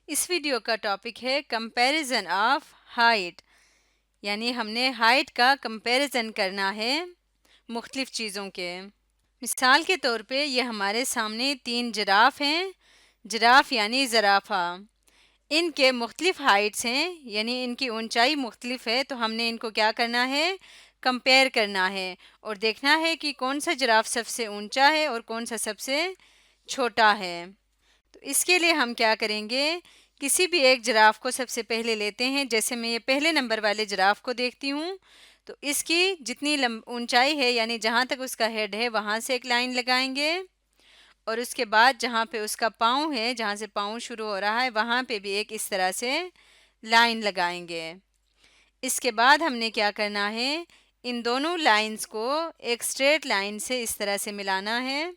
इस वीडियो का टॉपिक है कंपैरिजन ऑफ हाइट, यानी हमने हाइट का कंपैरिजन करना है मुख्तलिफ चीज़ों के। मिसाल के तौर पे ये हमारे सामने 3 जिराफ हैं। जिराफ यानी ज़राफ़ा। इनके मुख्तलिफ हाइट्स हैं, यानी इनकी ऊंचाई मुख्तलिफ है, तो हमने इनको क्या करना है, कंपेयर करना है और देखना है कि कौन सा जिराफ सबसे ऊंचा है और कौन सा सबसे छोटा है। तो इसके लिए हम क्या करेंगे, किसी भी एक जिराफ को सबसे पहले लेते हैं। जैसे मैं ये पहले नंबर वाले जिराफ को देखती हूँ, तो इसकी जितनी ऊंचाई है, यानी जहाँ तक उसका हेड है वहाँ से एक लाइन लगाएंगे और उसके बाद जहाँ पे उसका पाँव है, जहाँ से पाँव शुरू हो रहा है, वहाँ पे भी एक इस तरह से लाइन लगाएंगे। इसके बाद हमने क्या करना है, इन दोनों लाइंस को एक स्ट्रेट लाइन से इस तरह से मिलाना है।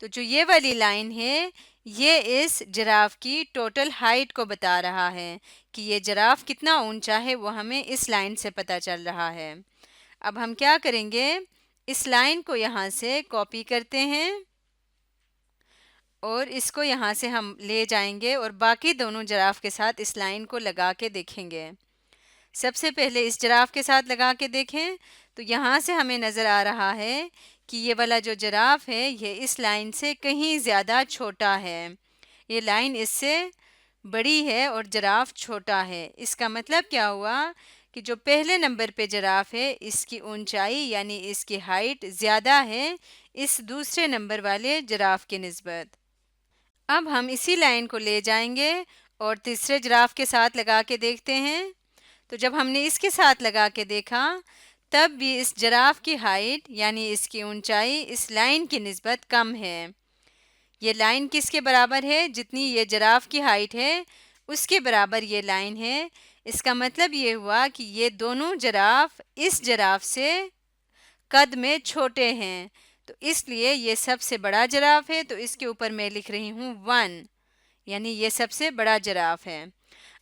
तो जो ये वाली लाइन है, ये इस जिराफ की टोटल हाइट को बता रहा है कि ये जिराफ कितना ऊंचा है, वो हमें इस लाइन से पता चल रहा है। अब हम क्या करेंगे, इस लाइन को यहाँ से कॉपी करते हैं और इसको यहाँ से हम ले जाएंगे और बाकी दोनों जिराफ के साथ इस लाइन को लगा के देखेंगे। सबसे पहले इस जिराफ के साथ लगा के देखें, तो यहाँ से हमें नज़र आ रहा है कि ये वाला जो जिराफ है ये इस लाइन से कहीं ज़्यादा छोटा है। ये लाइन इससे बड़ी है और जिराफ छोटा है। इसका मतलब क्या हुआ कि जो पहले नंबर पे जिराफ है, इसकी ऊंचाई यानी इसकी हाइट ज़्यादा है इस दूसरे नंबर वाले जिराफ की निस्बत। अब हम इसी लाइन को ले जाएंगे और तीसरे जिराफ के साथ लगा के देखते हैं। तो जब हमने इसके साथ लगा के देखा, तब भी इस जिराफ की हाइट यानी इसकी ऊंचाई इस लाइन की निस्बत कम है। ये लाइन किसके बराबर है, जितनी ये जिराफ की हाइट है उसके बराबर ये लाइन है। इसका मतलब ये हुआ कि ये दोनों जिराफ इस जिराफ से कद में छोटे हैं, तो इसलिए ये सबसे बड़ा जिराफ है। तो इसके ऊपर मैं लिख रही हूँ 1, यानी ये सबसे बड़ा जिराफ है।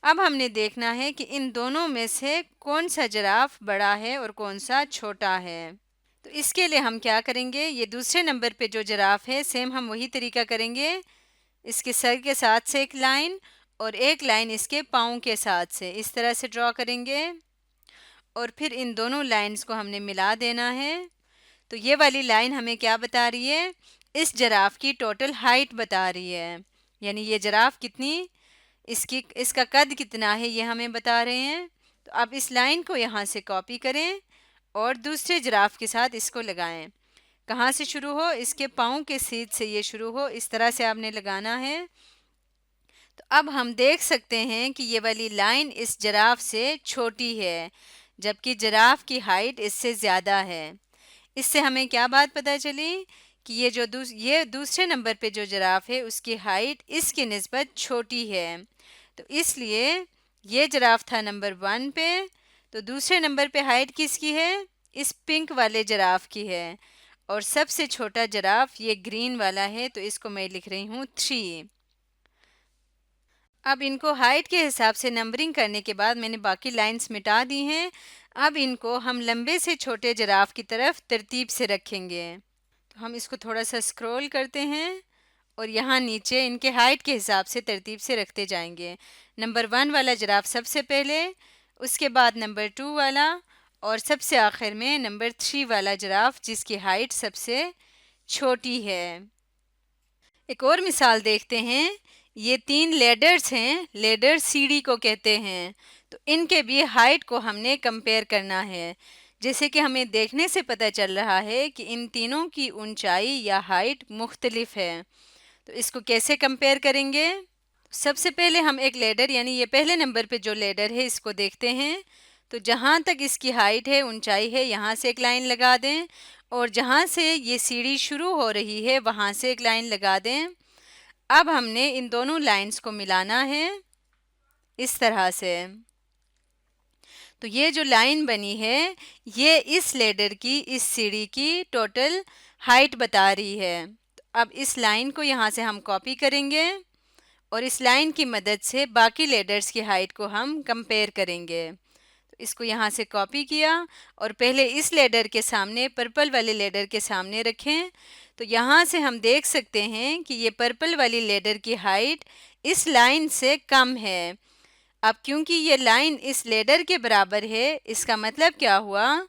अब हमने देखना है कि इन दोनों में से कौन सा जिराफ बड़ा है और कौन सा छोटा है। तो इसके लिए हम क्या करेंगे, ये दूसरे नंबर पे जो जिराफ है, सेम हम वही तरीका करेंगे। इसके सर के साथ से एक लाइन और एक लाइन इसके पाँव के साथ से इस तरह से ड्रॉ करेंगे और फिर इन दोनों लाइंस को हमने मिला देना है। तो ये वाली लाइन हमें क्या बता रही है, इस जिराफ की टोटल हाइट बता रही है, यानी ये जिराफ कितनी, इसका कद कितना है, ये हमें बता रहे हैं। तो अब इस लाइन को यहाँ से कॉपी करें और दूसरे जिराफ के साथ इसको लगाएं। कहाँ से शुरू हो, इसके पाँव के सीध से ये शुरू हो, इस तरह से आपने लगाना है। तो अब हम देख सकते हैं कि ये वाली लाइन इस जिराफ से छोटी है, जबकि जिराफ की हाइट इससे ज़्यादा है। इससे हमें क्या बात पता चली कि ये जो ये दूसरे नंबर पे जो जिराफ है उसकी हाइट इसकी निस्बत छोटी है। तो इसलिए ये जिराफ था नंबर 1 पे, तो दूसरे नंबर पे हाइट किसकी है, इस पिंक वाले जिराफ की है और सबसे छोटा जिराफ ये ग्रीन वाला है, तो इसको मैं लिख रही हूँ 3। अब इनको हाइट के हिसाब से नंबरिंग करने के बाद मैंने बाकी लाइंस मिटा दी हैं। अब इनको हम लंबे से छोटे जिराफ की तरफ तरतीब से रखेंगे। तो हम इसको थोड़ा सा स्क्रॉल करते हैं और यहाँ नीचे इनके हाइट के हिसाब से तरतीब से रखते जाएंगे। नंबर 1 वाला जिराफ सबसे पहले, उसके बाद नंबर 2 वाला और सबसे आखिर में नंबर 3 वाला जिराफ जिसकी हाइट सबसे छोटी है। एक और मिसाल देखते हैं। ये 3 लेडर्स हैं, लेडर सीढ़ी को कहते हैं। तो इनके भी हाइट को हमने कंपेयर करना है। जैसे कि हमें देखने से पता चल रहा है कि इन तीनों की ऊंचाई या हाइट मुख्तलिफ है। तो इसको कैसे कंपेयर करेंगे, सबसे पहले हम एक लेडर यानी ये पहले नंबर पे जो लेडर है इसको देखते हैं। तो जहाँ तक इसकी हाइट है, ऊंचाई है, यहाँ से एक लाइन लगा दें और जहाँ से ये सीढ़ी शुरू हो रही है वहाँ से एक लाइन लगा दें। अब हमने इन दोनों लाइंस को मिलाना है इस तरह से। तो ये जो लाइन बनी है ये इस लेडर की, इस सीढ़ी की टोटल हाइट बता रही है। तो अब इस लाइन को यहाँ से हम कॉपी करेंगे और इस लाइन की मदद से बाकी लेडर्स की हाइट को हम कंपेयर करेंगे। तो इसको यहाँ से कॉपी किया और पहले इस लेडर के सामने, पर्पल वाले लेडर के सामने रखें। तो यहाँ से हम देख सकते हैं कि ये पर्पल वाली लेडर की हाइट इस लाइन से कम है। अब क्योंकि ये लाइन इस लेडर के बराबर है, इसका मतलब क्या हुआ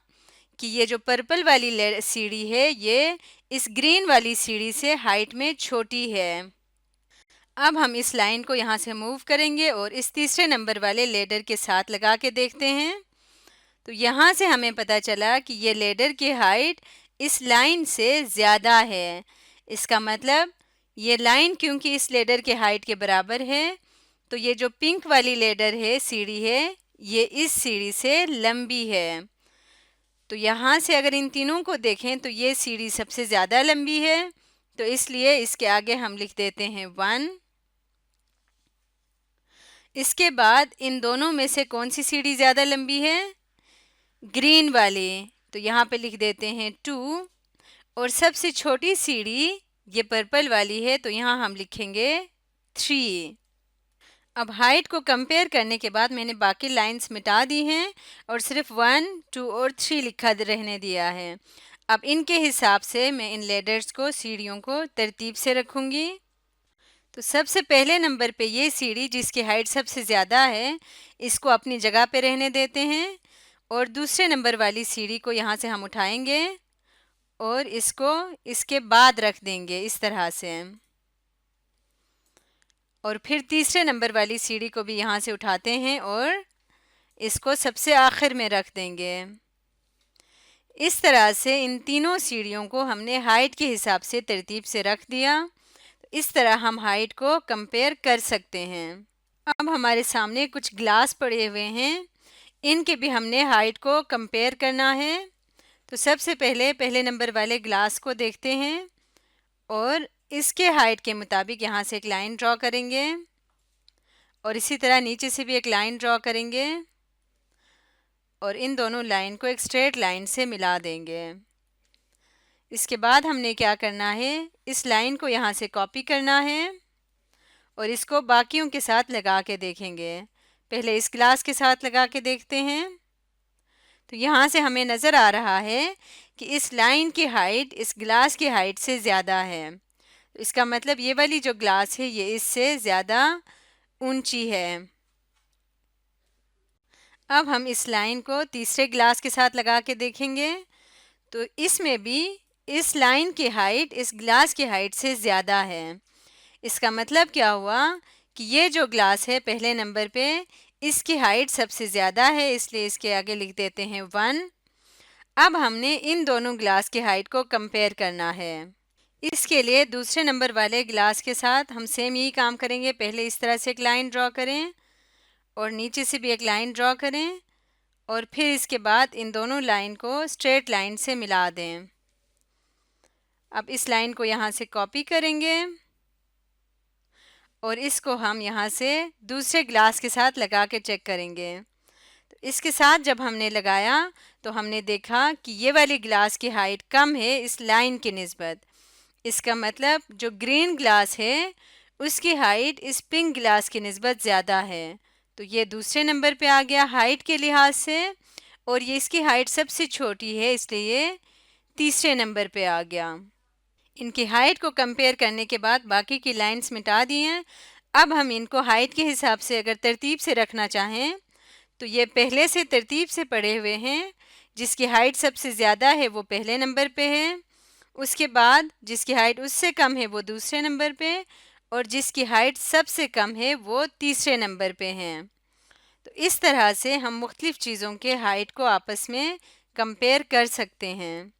कि ये जो पर्पल वाली सीढ़ी है ये इस ग्रीन वाली सीढ़ी से हाइट में छोटी है। अब हम इस लाइन को यहाँ से मूव करेंगे और इस तीसरे नंबर वाले लेडर के साथ लगा के देखते हैं। तो यहाँ से हमें पता चला कि ये लेडर की हाइट इस लाइन से ज़्यादा है। इसका मतलब ये लाइन क्योंकि इस लेडर के हाइट के बराबर है, तो ये जो पिंक वाली लेडर है, सीढ़ी है, ये इस सीढ़ी से लंबी है। तो यहाँ से अगर इन तीनों को देखें तो ये सीढ़ी सबसे ज़्यादा लंबी है, तो इसलिए इसके आगे हम लिख देते हैं 1। इसके बाद इन दोनों में से कौन सी सीढ़ी ज़्यादा लंबी है? ग्रीन वाली, तो यहाँ पे लिख देते हैं 2। और सबसे छोटी सीढ़ी ये पर्पल वाली है, तो यहाँ हम लिखेंगे 3। अब हाइट को कंपेयर करने के बाद मैंने बाकी लाइंस मिटा दी हैं और सिर्फ 1, 2 और 3 लिखा रहने दिया है। अब इनके हिसाब से मैं इन लेडर्स को, सीढ़ियों को तरतीब से रखूँगी। तो सबसे पहले नंबर पे ये सीढ़ी जिसकी हाइट सबसे ज़्यादा है, इसको अपनी जगह पे रहने देते हैं और दूसरे नंबर वाली सीढ़ी को यहाँ से हम उठाएंगे और इसको इसके बाद रख देंगे इस तरह से। और फिर तीसरे नंबर वाली सीढ़ी को भी यहाँ से उठाते हैं और इसको सबसे आखिर में रख देंगे। इस तरह से इन तीनों सीढ़ियों को हमने हाइट के हिसाब से तरतीब से रख दिया। इस तरह हम हाइट को कंपेयर कर सकते हैं। अब हमारे सामने कुछ ग्लास पड़े हुए हैं, इनके भी हमने हाइट को कंपेयर करना है। तो सबसे पहले नंबर वाले ग्लास को देखते हैं और इसके हाइट के मुताबिक यहाँ से एक लाइन ड्रॉ करेंगे और इसी तरह नीचे से भी एक लाइन ड्रॉ करेंगे और इन दोनों लाइन को एक स्ट्रेट लाइन से मिला देंगे। इसके बाद हमने क्या करना है, इस लाइन को यहाँ से कॉपी करना है और इसको बाकियों के साथ लगा के देखेंगे। पहले इस ग्लास के साथ लगा के देखते हैं। तो यहाँ से हमें नज़र आ रहा है कि इस लाइन की हाइट इस ग्लास की हाइट से ज़्यादा है। तो इसका मतलब ये वाली जो ग्लास है ये इससे ज़्यादा ऊंची है। अब हम इस लाइन को तीसरे ग्लास के साथ लगा के देखेंगे। तो इसमें भी इस लाइन की हाइट इस ग्लास की हाइट से ज़्यादा है। इसका मतलब क्या हुआ कि ये जो ग्लास है पहले नंबर पे, इसकी हाइट सबसे ज़्यादा है, इसलिए इसके आगे लिख देते हैं 1। अब हमने इन दोनों ग्लास की हाइट को कंपेयर करना है। इसके लिए दूसरे नंबर वाले ग्लास के साथ हम सेम यही काम करेंगे। पहले इस तरह से एक लाइन ड्रॉ करें और नीचे से भी एक लाइन ड्रॉ करें और फिर इसके बाद इन दोनों लाइन को स्ट्रेट लाइन से मिला दें। अब इस लाइन को यहाँ से कॉपी करेंगे और इसको हम यहाँ से दूसरे ग्लास के साथ लगा के चेक करेंगे। तो इसके साथ जब हमने लगाया तो हमने देखा कि ये वाली ग्लास की हाइट कम है इस लाइन की निस्बत। इसका मतलब जो ग्रीन ग्लास है उसकी हाइट इस पिंक ग्लास की निस्बत ज़्यादा है। तो ये दूसरे नंबर पे आ गया हाइट के लिहाज से और ये इसकी हाइट सबसे छोटी है, इसलिए ये तीसरे नंबर पे आ गया। इनकी हाइट को कंपेयर करने के बाद बाकी की लाइंस मिटा दी हैं। अब हम इनको हाइट के हिसाब से अगर तरतीब से रखना चाहें तो ये पहले से तरतीब से पड़े हुए हैं। जिसकी हाइट सबसे ज़्यादा है वो पहले नंबर पे है, उसके बाद जिसकी हाइट उससे कम है वो दूसरे नंबर पे और जिसकी हाइट सबसे कम है वो तीसरे नंबर पे हैं। तो इस तरह से हम मुख्तलिफ़ चीज़ों के हाइट को आपस में कंपेयर कर सकते हैं।